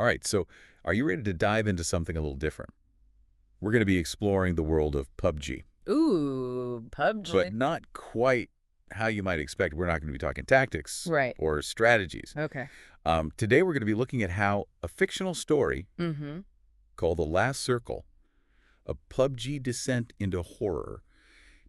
All right, so are you ready to dive into something a little different? We're going to be exploring the world of PUBG, Ooh, PUBG. but not quite how you might expect. We're not going to be talking tactics Right. or strategies. Okay. Today, we're going to be looking at how a fictional story Mm-hmm. called The Last Circle, a PUBG descent into horror,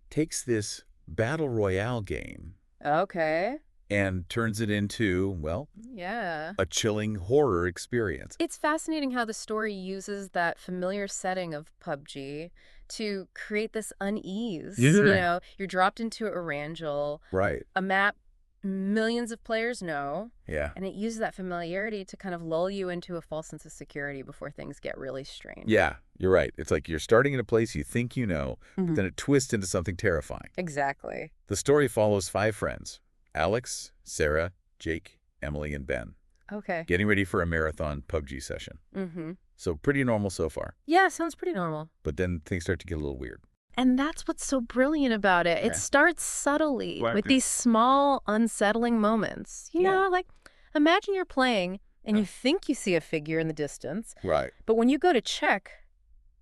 takes this battle royale game Okay. and turns it into, well, Yeah. a chilling horror experience. It's fascinating how the story uses that familiar setting of PUBG to create this unease. Yeah. You're dropped into a Rangel, Right. a map millions of players know, Yeah. and it uses that familiarity to kind of lull you into a false sense of security before things get really strange. Yeah, you're right. It's like you're starting in a place you think you know, but then it twists into something terrifying. Exactly. The story follows 5 friends, Alex, Sarah, Jake, Emily, and Ben, Okay. getting ready for a marathon PUBG session. Mm-hmm. So pretty normal so far, Yeah, sounds pretty normal. but then things start to get a little weird. And that's what's so brilliant about it. It Yeah. starts subtly Right. with these small, unsettling moments. Like imagine you're playing and you think you see a figure in the distance, Right. but when you go to check,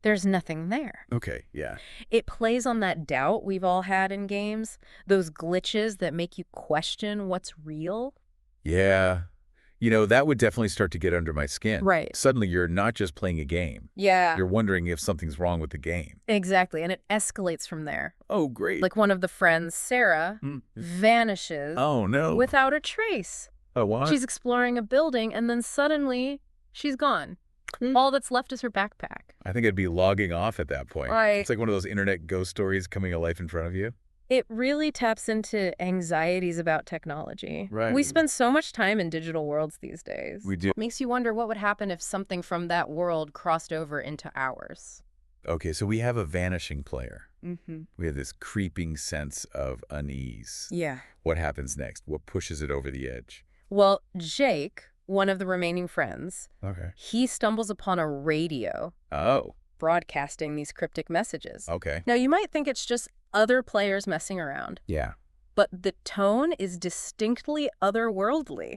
there's nothing there. Okay, yeah. It plays on that doubt we've all had in games, those glitches that make you question what's real. Yeah. That would definitely start to get under my skin. Right. Suddenly you're not just playing a game. Yeah. You're wondering if something's wrong with the game. Exactly. And it escalates from there. Oh, great. Like one of the friends, Sarah, vanishes Oh, no. without a trace. Oh, what? She's exploring a building, and then suddenly, she's gone. All that's left is her backpack. I think I'd be logging off at that point. Right. It's like one of those internet ghost stories coming to life in front of you. It really taps into anxieties about technology. Right. We spend so much time in digital worlds these days. We do. Makes you wonder what would happen if something from that world crossed over into ours. Okay, so we have a vanishing player. Mm-hmm. We have this creeping sense of unease. Yeah. What happens next? What pushes it over the edge? Well, Jake, one of the remaining friends, Okay. he stumbles upon a radio Oh, broadcasting these cryptic messages. okay. Now, you might think it's just other players messing around, Yeah. but the tone is distinctly otherworldly.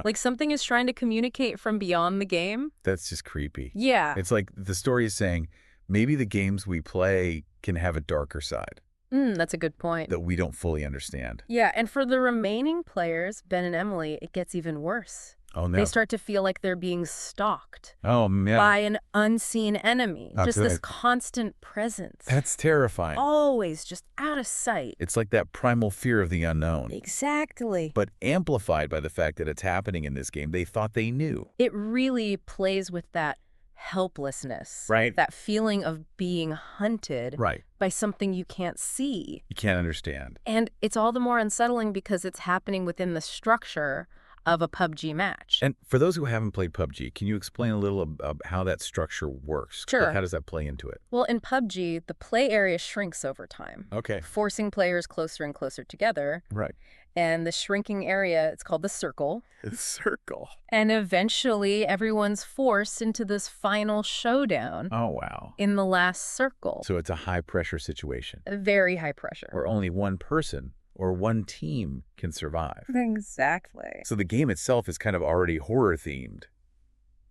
Like something is trying to communicate from beyond the game. That's just creepy. Yeah. It's like the story is saying maybe the games we play can have a darker side That's a good point. that we don't fully understand. Yeah, and for the remaining players, Ben and Emily, it gets even worse. Oh, no. They start to feel like they're being stalked Oh, man. by an unseen enemy. Oh, Just this good. constant presence. That's terrifying. Always just out of sight. It's like that primal fear of the unknown, Exactly. but amplified by the fact that it's happening in this game they thought they knew. It really plays with that helplessness. Right. That feeling of being hunted Right. by something you can't see. You can't understand. And it's all the more unsettling because it's happening within the structure of a PUBG match. And for those who haven't played PUBG, can you explain a little about how that structure works? Sure. Like, how does that play into it? Well, in PUBG, the play area shrinks over time, Okay. forcing players closer and closer together. Right. And the shrinking area, it's called the circle. Circle. And eventually, everyone's forced into this final showdown Oh, wow. in the last circle. So it's a high-pressure situation Very high pressure. where only one person or one team can survive. Exactly. So the game itself is kind of already horror-themed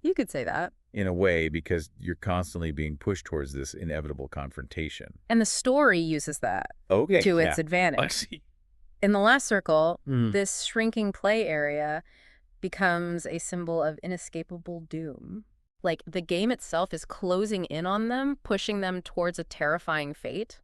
You could say that. in a way because you're constantly being pushed towards this inevitable confrontation. And the story uses that Okay. to its I advantage. see. In the last circle, Mm. this shrinking play area becomes a symbol of inescapable doom. Like the game itself is closing in on them, pushing them towards a terrifying fate.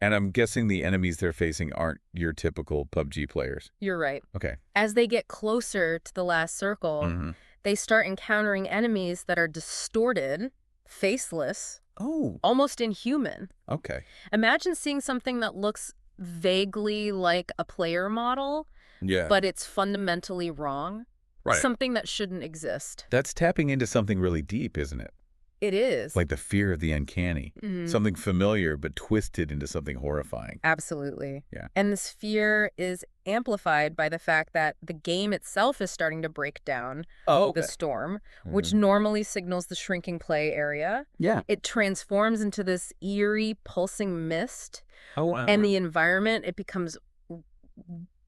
And I'm guessing the enemies they're facing aren't your typical PUBG players. You're right. Okay. As they get closer to the last circle, Mhm. they start encountering enemies that are distorted, faceless, Oh, almost inhuman. okay. Imagine seeing something that looks vaguely like a player model, Yeah. but it's fundamentally wrong. Right. Something that shouldn't exist. That's tapping into something really deep, isn't it? It is. Like the fear of the uncanny. Mhm. Something familiar but twisted into something horrifying. Absolutely. Yeah. And this fear is amplified by the fact that the game itself is starting to break down Oh, the storm, Mm-hmm. which normally signals the shrinking play area. Yeah. It transforms into this eerie, pulsing mist, Oh, wow. and the environment, it becomes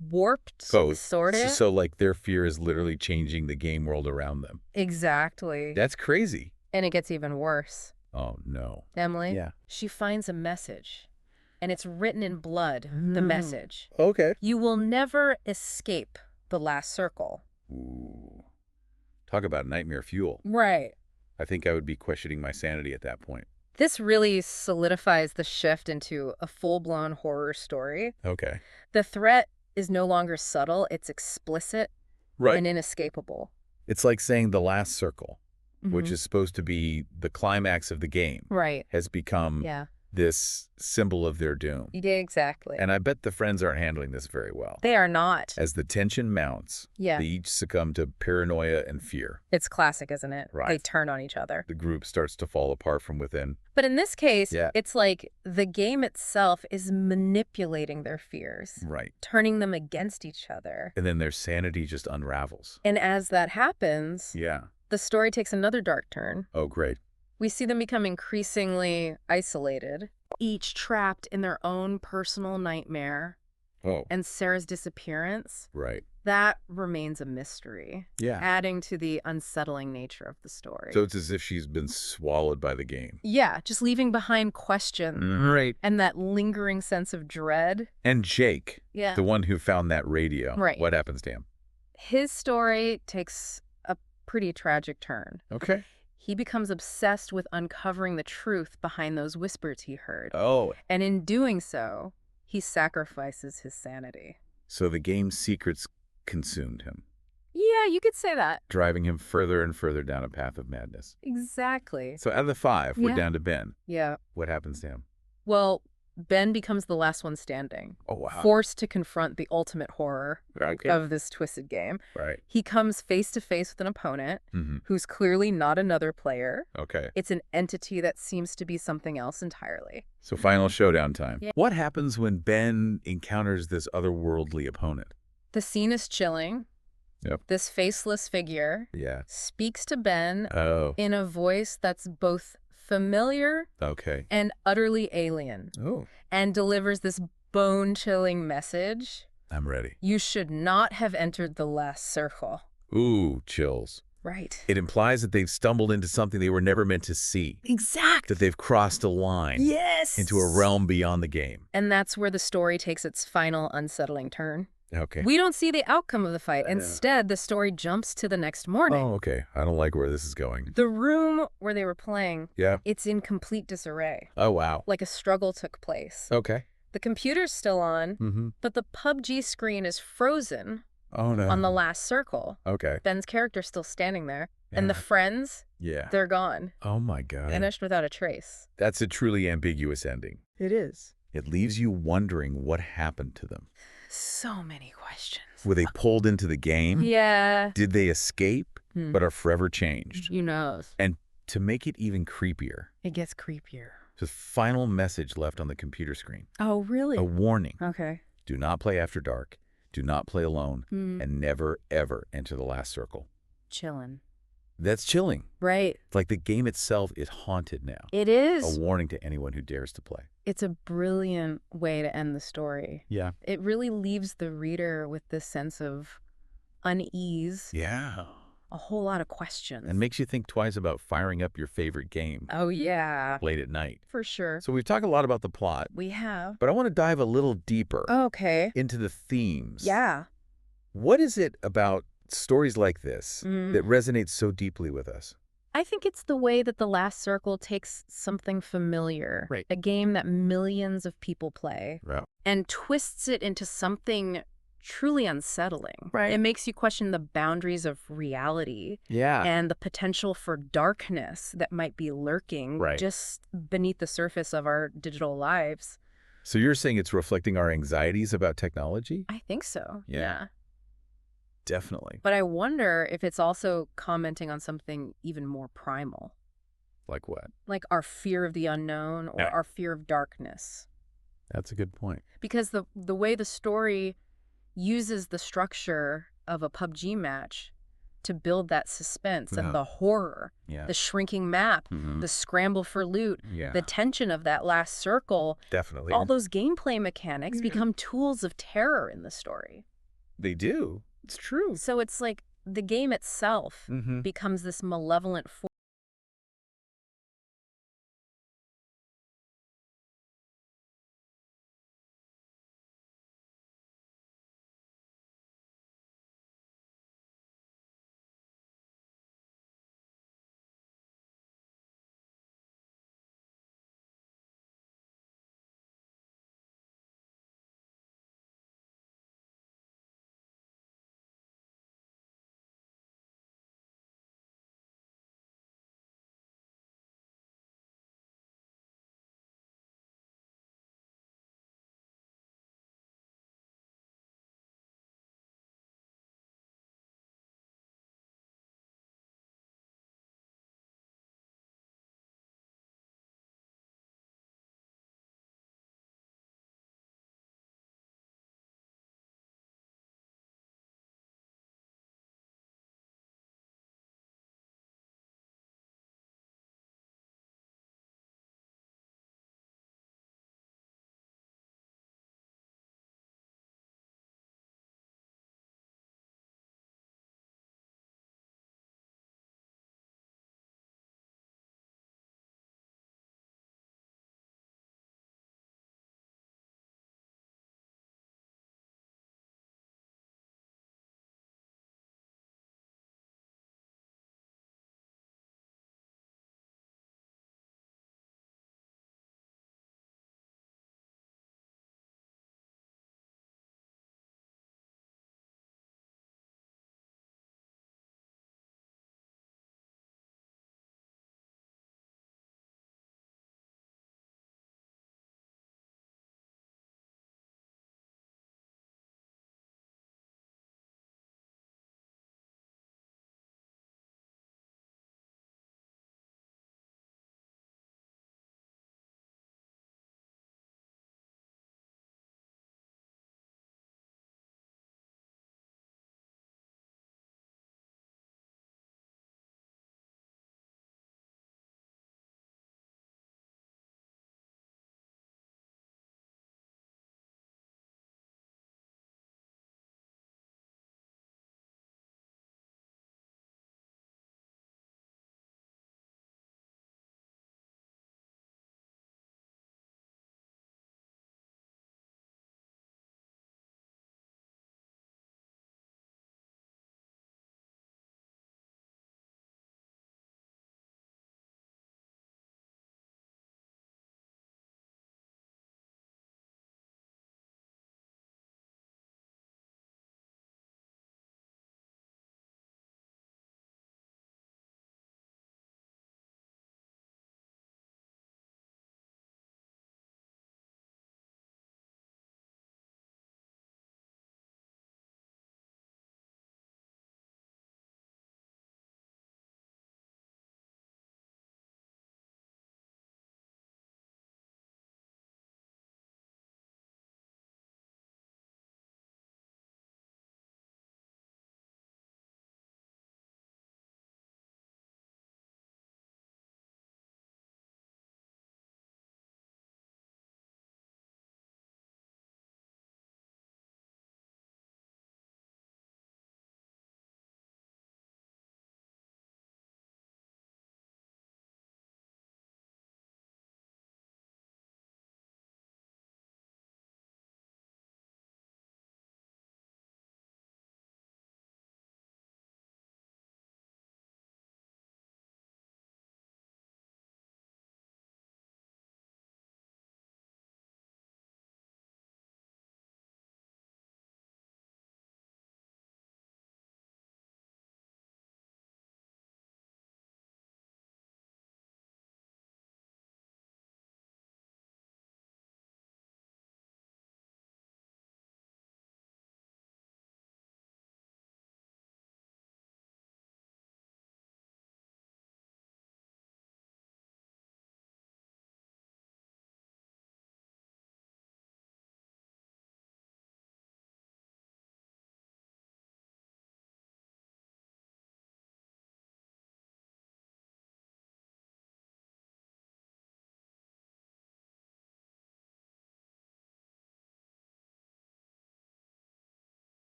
warped, Both. sort of. So, like, their fear is literally changing the game world around them. Exactly. That's crazy. And it gets even worse. Oh, no. Emily? Yeah. She finds a message, and it's written in blood, the message. Okay. You will never escape the last circle. Ooh. Talk about nightmare fuel. Right. I think I would be questioning my sanity at that point. This really solidifies the shift into a full-blown horror story. Okay. The threat is no longer subtle, it's explicit and inescapable. It's like saying the last circle, which Mhm. is supposed to be the climax of the game, Right. has become Yeah. this symbol of their doom. You did exactly. And I bet the friends aren't handling this very well. They are not. As the tension mounts, Yeah. they each succumb to paranoia and fear. It's classic, isn't it? Right. They turn on each other. The group starts to fall apart from within. But in this case, Yeah. it's like the game itself is manipulating their fears, Right. turning them against each other. And then their sanity just unravels. And as that happens, Yeah. the story takes another dark turn. Oh, great. We see them become increasingly isolated, each trapped in their own personal nightmare. Oh, And Sarah's disappearance, right. that remains a mystery, Yeah. adding to the unsettling nature of the story. So it's as if she's been swallowed by the game. Yeah, just leaving behind questions Right. and that lingering sense of dread. And Jake, Yeah. the one who found that radio. Right. What happens to him? His story takes a pretty tragic turn. Okay. He becomes obsessed with uncovering the truth behind those whispers he heard. Oh. And in doing so, he sacrifices his sanity. So the game's secrets consumed him, Yeah, you could say that. driving him further and further down a path of madness. Exactly. So out of the 5, we're Yeah. down to Ben. Yeah. What happens to him? Well, Ben becomes the last one standing, Oh, wow. forced to confront the ultimate horror Okay. of this twisted game. Right. He comes face to face with an opponent Mm-hmm. who's clearly not another player. Okay. It's an entity that seems to be something else entirely. So final showdown time. Yeah. What happens when Ben encounters this otherworldly opponent? The scene is chilling. Yep. This faceless figure Yeah. speaks to Ben Oh. in a voice that's both familiar Okay. and utterly alien, Oh. and delivers this bone-chilling message. I'm ready. You should not have entered the last circle. Ooh, chills. Right. It implies that they've stumbled into something they were never meant to see. Exact. That they've crossed a line. Yes. Into a realm beyond the game. And that's where the story takes its final unsettling turn. Okay. We don't see the outcome of the fight. Instead, the story jumps to the next morning. Oh, okay. I don't like where this is going. The room where they were playing, Yeah. it's in complete disarray. Oh, wow. Like a struggle took place. Okay. The computer's still on, Mm-hmm. but the PUBG screen is frozen Oh, no. on the last circle. Okay. Ben's character's still standing there. And the Yeah. friends, Yeah. they're gone. Oh, my God. Vanished without a trace. That's a truly ambiguous ending. It is. It leaves you wondering what happened to them. So many questions. Were they pulled into the game? Yeah. Did they escape, Hmm. but are forever changed? You know. And to make it even creepier, It gets creepier. the final message left on the computer screen. Oh, really? A warning. Okay. Do not play after dark. Do not play alone. Hmm. And never, ever enter the last circle. Chillin'. That's chilling. Right. It's like the game itself is haunted now. It is. A warning to anyone who dares to play. It's a brilliant way to end the story. Yeah. It really leaves the reader with this sense of unease, Yeah. a whole lot of questions. And makes you think twice about firing up your favorite game Oh, yeah. late at night. For sure. So we've talked a lot about the plot, We have. but I want to dive a little deeper Okay. into the themes. Yeah. What is it about stories like this Mm. that resonates so deeply with us? I think it's the way that The Last Circle takes something familiar, Right. a game that millions of people play, Right. and twists it into something truly unsettling. Right. It makes you question the boundaries of reality Yeah. and the potential for darkness that might be lurking Right. just beneath the surface of our digital lives. So you're saying it's reflecting our anxieties about technology? I think so. Yeah. Definitely. But I wonder if it's also commenting on something even more primal, Like what? like our fear of the unknown or Yeah. our fear of darkness. That's a good point. Because the way the story uses the structure of a PUBG match to build that suspense Yeah. and the horror, Yeah. the shrinking map, Mhm. the scramble for loot, Yeah. the tension of that last circle, Definitely. all those gameplay mechanics become tools of terror in the story. They do. It's true. So it's like the game itself Mm-hmm. becomes this malevolent